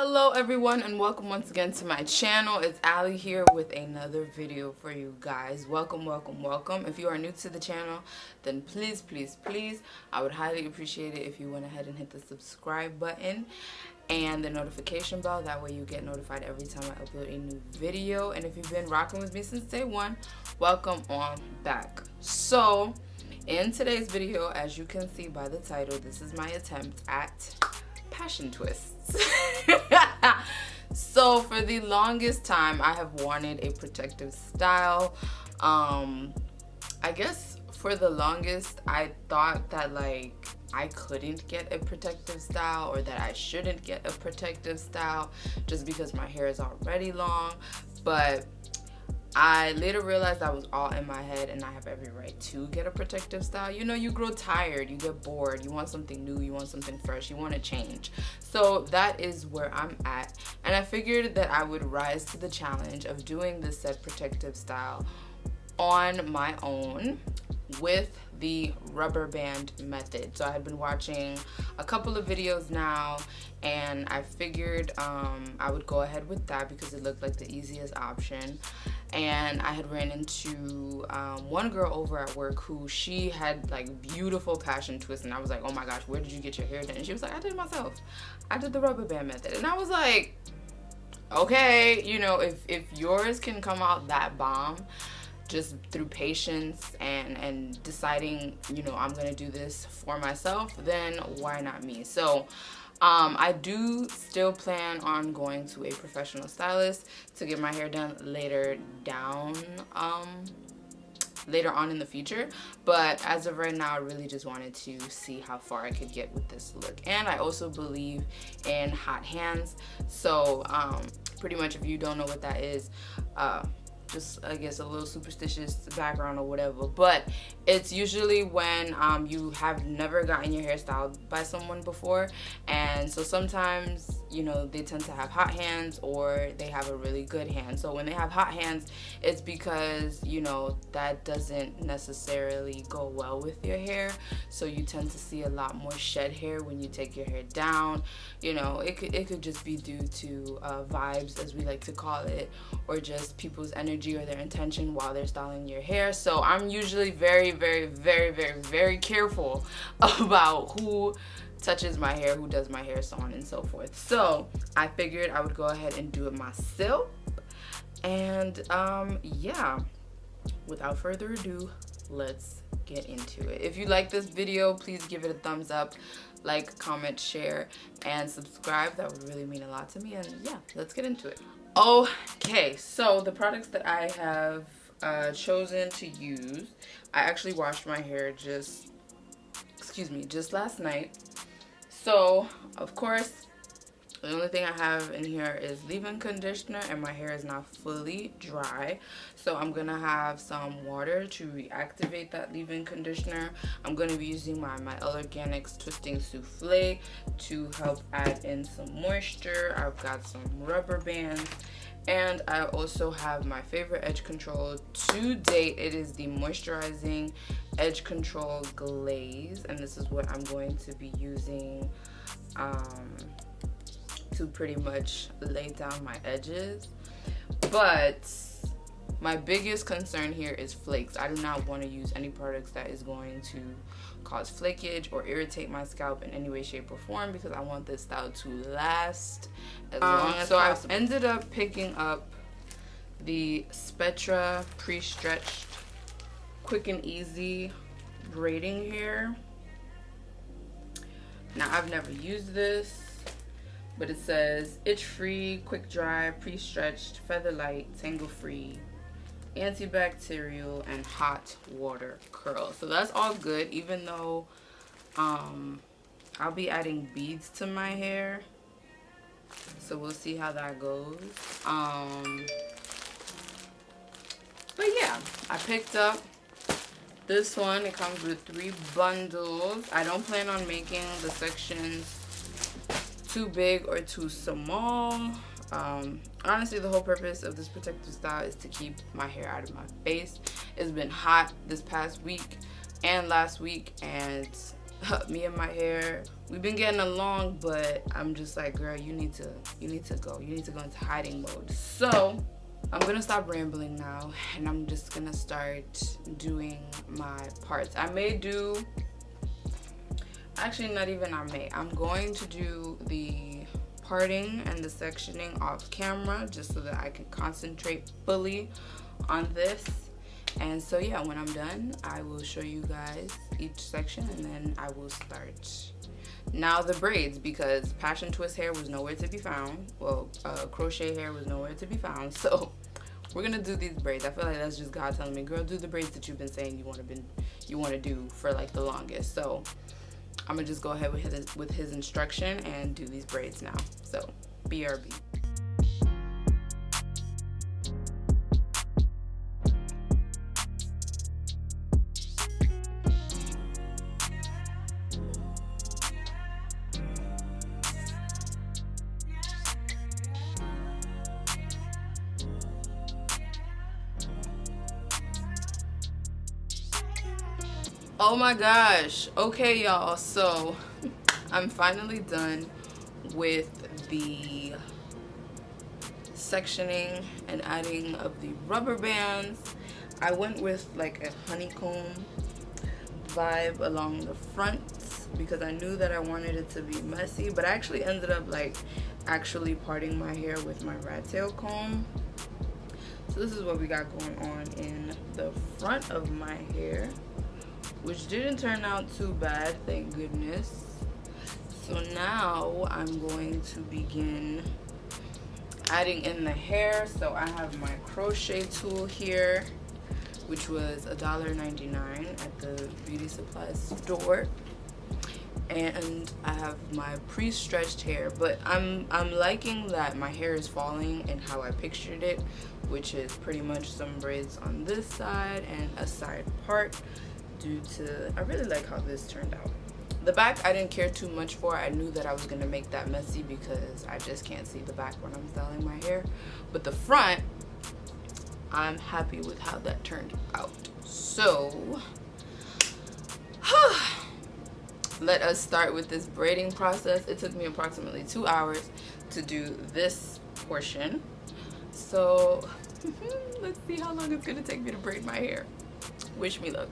Hello everyone and welcome once again to my channel. It's Ali here with another video for you guys. Welcome. If you are new to the channel, then please I would highly appreciate it if you went ahead and hit the subscribe button and the notification bell. That way you get notified every time I upload a new video. And if you've been rocking with me since day one, welcome on back. So in today's video, as you can see by the title, this is my attempt at passion twists. So for the longest time I have wanted a protective style. I guess for the longest I thought that like I couldn't get a protective style, or that I shouldn't get a protective style just because my hair is already long. But I later realized that was all in my head, and I have every right to get a protective style. You know, you grow tired, you get bored, you want something new, you want something fresh, you want to change. So that is where I'm at, and I figured that I would rise to the challenge of doing this said protective style on my own with the rubber band method. So I had been watching a couple of videos now, and I figured I would go ahead with that because it looked like the easiest option. And I had ran into one girl over at work who she had like beautiful passion twists, and I was like, oh my gosh, where did you get your hair done? And she was like, I did it myself. I did the rubber band method. And I was like, okay, you know, if yours can come out that bomb just through patience and deciding, you know, I'm gonna do this for myself, then why not me? So I do still plan on going to a professional stylist to get my hair done later on in the future. But as of right now, I really just wanted to see how far I could get with this look. And I also believe in hot hands. So pretty much, if you don't know what that is, just I guess a little superstitious background or whatever, but it's usually when you have never gotten your hair styled by someone before, and so sometimes, you know, they tend to have hot hands or they have a really good hand. So when they have hot hands, it's because, you know, that doesn't necessarily go well with your hair, so you tend to see a lot more shed hair when you take your hair down. You know, it could just be due to vibes, as we like to call it, or just people's energy or their intention while they're styling your hair. So I'm usually very careful about who touches my hair, who does my hair, so on and so forth. So I figured I would go ahead and do it myself. And yeah, without further ado, let's get into it. If you like this video, please give it a thumbs up, like, comment, share, and subscribe. That would really mean a lot to me. And yeah, let's get into it. Okay, so the products that I have chosen to use, I actually washed my hair just last night. So of course the only thing I have in here is leave-in conditioner, and my hair is now fully dry. So I'm gonna have some water to reactivate that leave-in conditioner. I'm gonna be using my Organics Twisting Souffle to help add in some moisture. I've got some rubber bands, and I also have my favorite edge control to date. It is the Moisturizing Edge Control Glaze, and this is what I'm going to be using to pretty much lay down my edges. But my biggest concern here is flakes. I do not want to use any products that is going to cause flakage or irritate my scalp in any way, shape, or form, because I want this style to last as long as possible. I ended up picking up the Spectra Pre-Stretched Quick and Easy Braiding Hair. Now, I've never used this, but it says itch-free, quick-dry, pre-stretched, feather-light, tangle-free, antibacterial, and hot water curl. So that's all good, even though I'll be adding beads to my hair. So we'll see how that goes. But yeah, I picked up this one. It comes with 3 bundles. I don't plan on making the sections too big or too small. Honestly, the whole purpose of this protective style is to keep my hair out of my face. It's been hot this past week and last week, and me and my hair, we've been getting along, but I'm just like, girl, you need to go into hiding mode. So I'm gonna stop rambling now, and I'm just gonna start doing my parts. I'm going to do the parting and the sectioning off camera just so that I can concentrate fully on this. And so yeah, when I'm done, I will show you guys each section, and then I will start. Now the braids, because passion twist hair was nowhere to be found. Well, crochet hair was nowhere to be found. So we're gonna do these braids. I feel like that's just God telling me, girl, do the braids that you've been saying you want to do for like the longest. So I'm gonna just go ahead with his instruction and do these braids now. So BRB. Oh my gosh. Okay, y'all. So I'm finally done with the sectioning and adding of the rubber bands. I went with like a honeycomb vibe along the front because I knew that I wanted it to be messy, but I actually ended up like actually parting my hair with my rat tail comb. So this is what we got going on in the front of my hair, which didn't turn out too bad, thank goodness. So now I'm going to begin adding in the hair. So I have my crochet tool here, which was $1.99 at the beauty supply store. And I have my pre-stretched hair, but I'm liking that my hair is falling and how I pictured it, which is pretty much some braids on this side and a side part. I really like how this turned out. The back I didn't care too much for. I knew that I was gonna make that messy because I just can't see the back when I'm styling my hair. But the front, I'm happy with how that turned out. So let us start with this braiding process. It took me approximately 2 hours to do this portion. So let's see how long it's gonna take me to braid my hair. Wish me luck.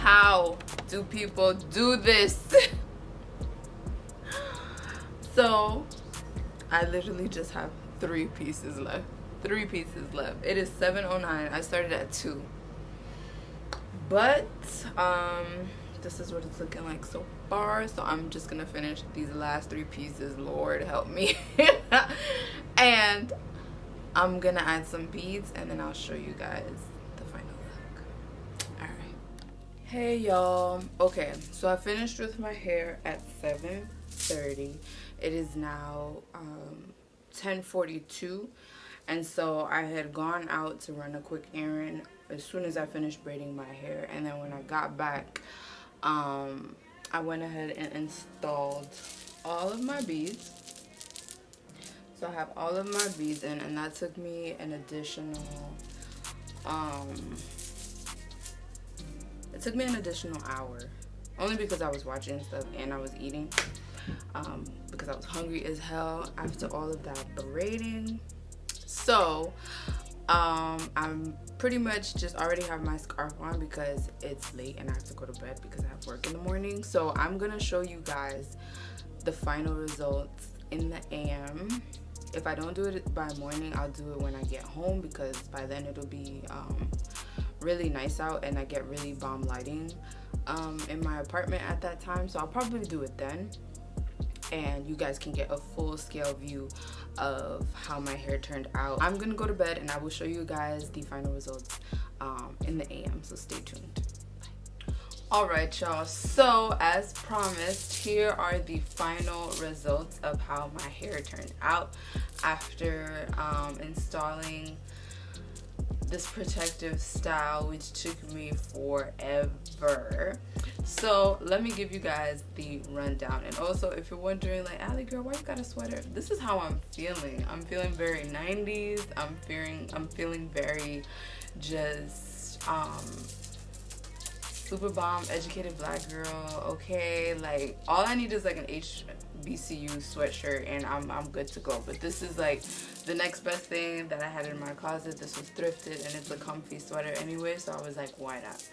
How do people do this? So I literally just have 3 pieces left. 3 pieces left. It is 7:09. I started at 2. But this is what it's looking like so far. So I'm just gonna finish these last 3 pieces. Lord help me. And I'm gonna add some beads, and then I'll show you guys the final look. All right. Hey y'all. Okay, so I finished with my hair at 7:30. It is now 10:42, and so I had gone out to run a quick errand as soon as I finished braiding my hair, and then when I got back, I went ahead and installed all of my beads. So I have all of my beads in, and that took me an additional it took me an additional hour, only because I was watching stuff and I was eating, because I was hungry as hell after all of that braiding. So I'm pretty much just already have my scarf on because it's late and I have to go to bed because I have work in the morning. So I'm gonna show you guys the final results in the AM. If I don't do it by morning, I'll do it when I get home, because by then it'll be really nice out and I get really bomb lighting in my apartment at that time. So I'll probably do it then. and you guys can get a full scale view of how my hair turned out. I'm gonna go to bed and I will show you guys the final results in the AM, so stay tuned. Alright y'all, so as promised, here are the final results of how my hair turned out after installing this protective style, which took me forever. So let me give you guys the rundown. And also, if you're wondering, like, Allie girl, why you got a sweater? This is how I'm feeling. I'm feeling very 90s. I'm feeling very just super bomb educated black girl. Okay, like all I need is like an HBCU sweatshirt and I'm good to go. But this is like the next best thing that I had in my closet. This was thrifted and it's a comfy sweater anyway, so I was like, why not?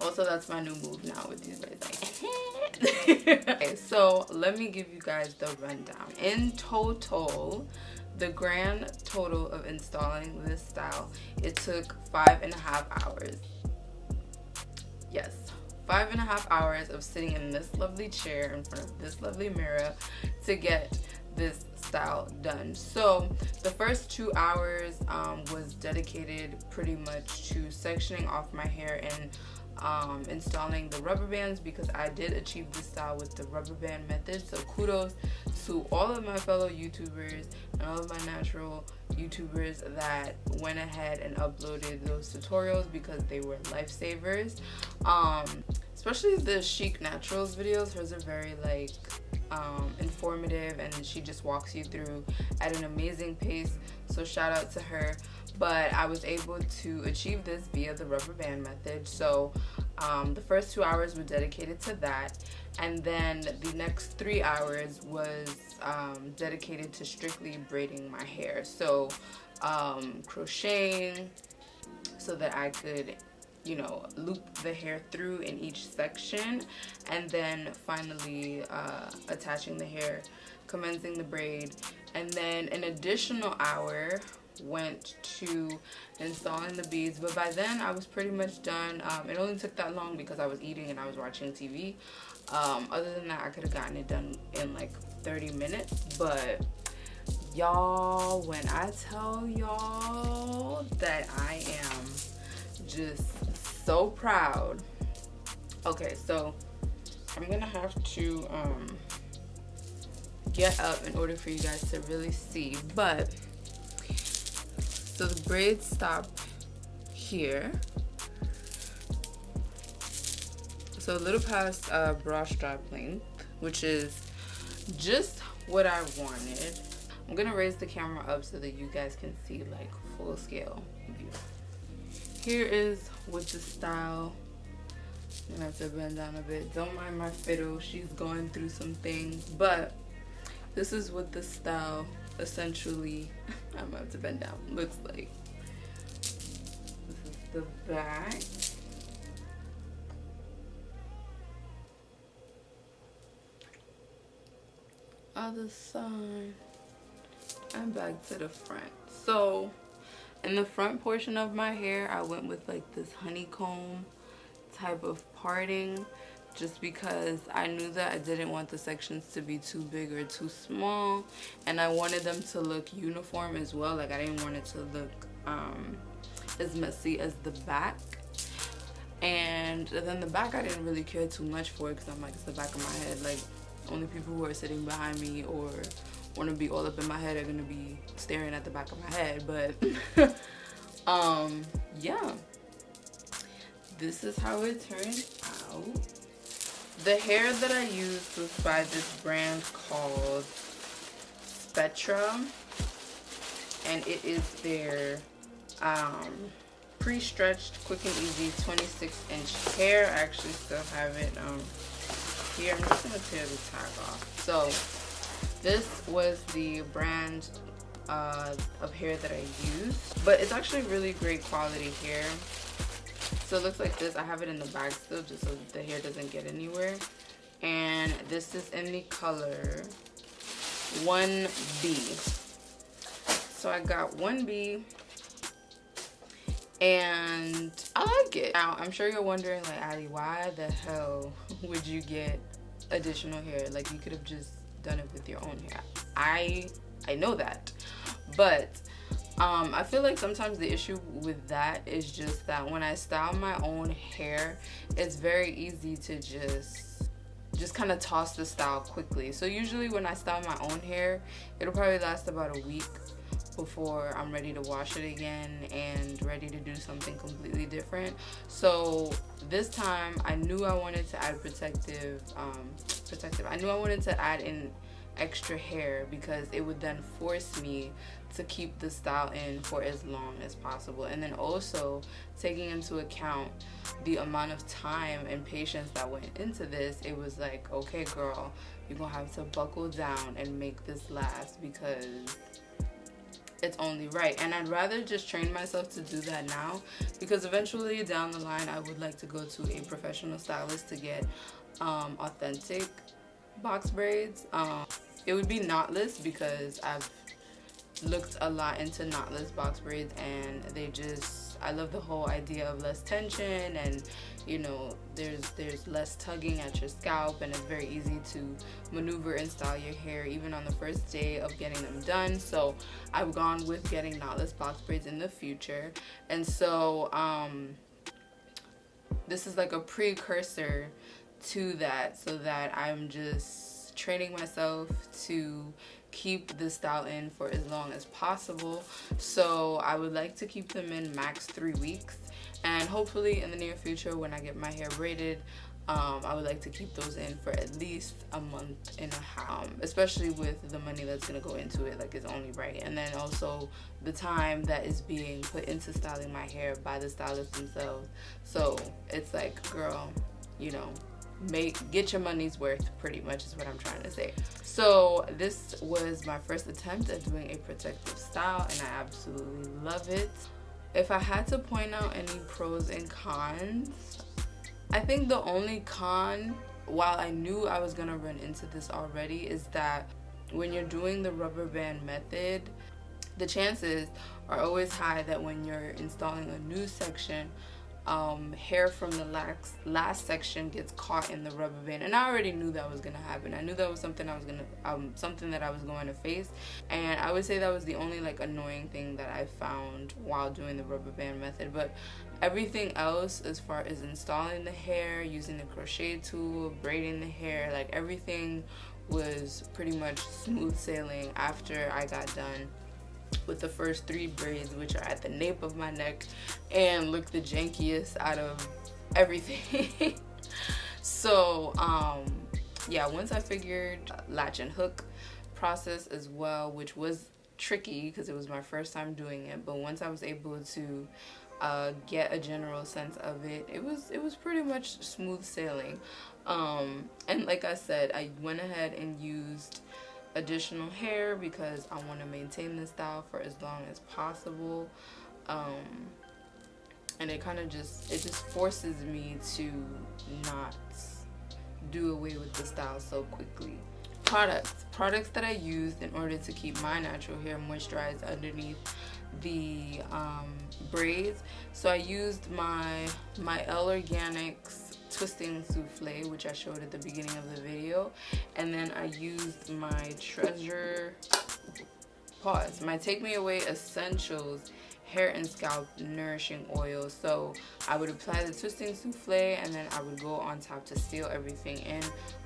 Also, that's my new move now with these braids. Like, okay, so let me give you guys the rundown. In total, the grand total of installing this style, it took 5.5 hours. Yes, 5.5 hours of sitting in this lovely chair in front of this lovely mirror to get this style done. So the first 2 hours was dedicated pretty much to sectioning off my hair and installing the rubber bands, because I did achieve this style with the rubber band method. So kudos to all of my fellow YouTubers and all of my natural YouTubers that went ahead and uploaded those tutorials, because they were lifesavers. Especially the Chic Naturals videos. Hers are very like informative, and she just walks you through at an amazing pace, so shout out to her. But I was able to achieve this via the rubber band method. So the first 2 hours were dedicated to that, and then the next 3 hours was dedicated to strictly braiding my hair. So crocheting so that I could, you know, loop the hair through in each section, and then finally attaching the hair, commencing the braid, and then an additional hour went to installing the beads. But by then I was pretty much done. It only took that long because I was eating and I was watching TV. Other than that, I could have gotten it done in like 30 minutes. But y'all, when I tell y'all that I am just so proud. Okay, so I'm gonna have to get up in order for you guys to really see. But so the braids stop here, so a little past bra strap length, which is just what I wanted. I'm gonna raise the camera up so that you guys can see like full scale view. Here is what the style. I'm gonna have to bend down a bit. Don't mind my fiddle, she's going through some things, but this is what the style essentially, I'm gonna have to bend down, looks like. This is the back. Other side, and back to the front. So in the front portion of my hair, I went with like this honeycomb type of parting, just because I knew that I didn't want the sections to be too big or too small, and I wanted them to look uniform as well. Like I didn't want it to look as messy as the back. And then the back I didn't really care too much for, because I'm like, it's the back of my head. Like only people who are sitting behind me or want to be all up in my head are gonna be staring at the back of my head. But yeah, this is how it turned out. The hair that I used was by this brand called Spectra, and it is their pre-stretched quick and easy 26-inch hair. I actually still have it here. I'm just gonna tear the tag off. So this was the brand of hair that I used, but it's actually really great quality hair. So it looks like this. I have it in the bag still, just so that the hair doesn't get anywhere. And this is in the color 1B. So I got 1B, and I like it. Now I'm sure you're wondering, like, Addie, why the hell would you get additional hair. Like, you could have just done it with your own hair. I know that, but I feel like sometimes the issue with that is just that when I style my own hair, it's very easy to just kind of toss the style quickly. So usually when I style my own hair, it'll probably last about a week before I'm ready to wash it again and ready to do something completely different. So this time I knew I wanted to add protective. I knew I wanted to add in extra hair because it would then force me to keep the style in for as long as possible. And then also taking into account the amount of time and patience that went into this, it was like, okay girl, you're gonna have to buckle down and make this last because it's only right. And I'd rather just train myself to do that now, because eventually down the line I would like to go to a professional stylist to get authentic box braids. It would be knotless because I've looked a lot into knotless box braids, and I love the whole idea of less tension, and you know, there's less tugging at your scalp, and it's very easy to maneuver and style your hair even on the first day of getting them done. So I've gone with getting knotless box braids in the future, and so this is like a precursor to that, so that I'm just training myself to keep the style in for as long as possible. So I would like to keep them in max 3 weeks, and hopefully in the near future when I get my hair braided, I would like to keep those in for at least a month and a half, especially with the money that's gonna go into it. Like, it's only right. And then also the time that is being put into styling my hair by the stylists themselves. So it's like, girl, you know, get your money's worth, pretty much is what I'm trying to say. So this was my first attempt at doing a protective style, and I absolutely love it. If I had to point out any pros and cons, I think the only con, while I knew I was gonna run into this already, is that when you're doing the rubber band method, the chances are always high that when you're installing a new section, hair from the last section gets caught in the rubber band. And I already knew that was gonna happen. I knew that was something I was gonna something that I was going to face, and I would say that was the only like annoying thing that I found while doing the rubber band method. But everything else, as far as installing the hair, using the crochet tool, braiding the hair, like everything was pretty much smooth sailing after I got done with the first 3 braids, which are at the nape of my neck and look the jankiest out of everything. So yeah, once I figured latch and hook process as well, which was tricky because it was my first time doing it, but once I was able to get a general sense of it, it was pretty much smooth sailing. And like I said, I went ahead and used additional hair because I want to maintain this style for as long as possible, and it kind of just forces me to not do away with the style so quickly. Products that I used in order to keep my natural hair moisturized underneath the braids. So I used my L Organics twisting souffle, which I showed at the beginning of the video, and then I used my my Take Me Away Essentials hair and scalp nourishing oil. So I would apply the twisting souffle, and then I would go on top to seal everything in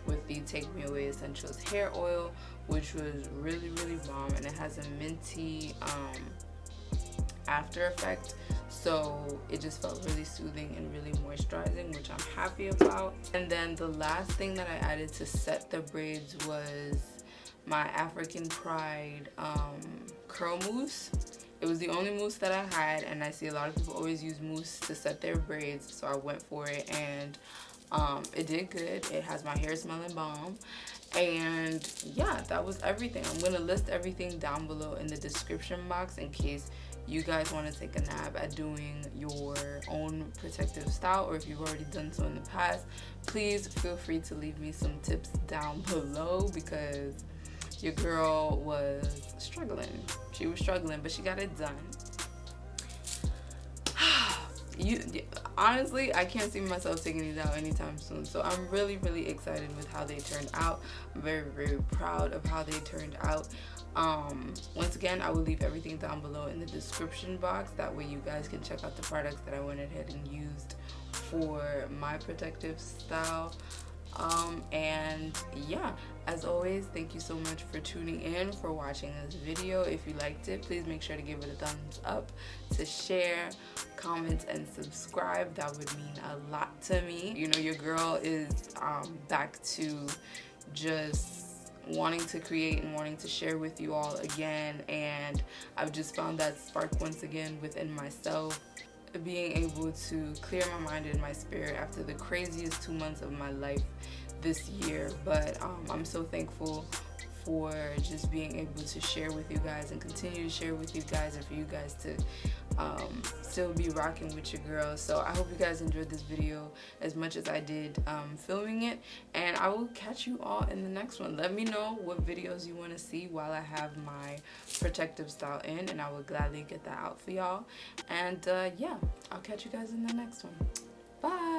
with the Take Me Away Essentials hair oil, which was really bomb, and it has a minty after effect, so it just felt really soothing and really moisturizing, which I'm happy about. And then the last thing that I added to set the braids was my African Pride curl mousse. It was the only mousse that I had, and I see a lot of people always use mousse to set their braids, so I went for it, and it did good. It has my hair smelling bomb. And yeah, that was everything. I'm gonna list everything down below in the description box in case you guys want to take a nab at doing your own protective style, or if you've already done so in the past, please feel free to leave me some tips down below, because your girl was struggling. She was struggling, but she got it done. honestly, I can't see myself taking these out anytime soon. So I'm really, really excited with how they turned out. I'm very, very proud of how they turned out. Once again, I will leave everything down below in the description box. That way you guys can check out the products that I went ahead and used for my protective style. And yeah, as always, thank you so much for tuning in, for watching this video. If you liked it, please make sure to give it a thumbs up, to share, comment, and subscribe. That would mean a lot to me. You know, your girl is back to just wanting to create and wanting to share with you all again, and I've just found that spark once again within myself, being able to clear my mind and my spirit after the craziest 2 months of my life this year. But I'm so thankful for just being able to share with you guys and continue to share with you guys, and for you guys to still be rocking with your girl. So I hope you guys enjoyed this video as much as I did filming it, and I will catch you all in the next one. Let me know what videos you want to see while I have my protective style in, and I will gladly get that out for y'all. And yeah, I'll catch you guys in the next one. Bye.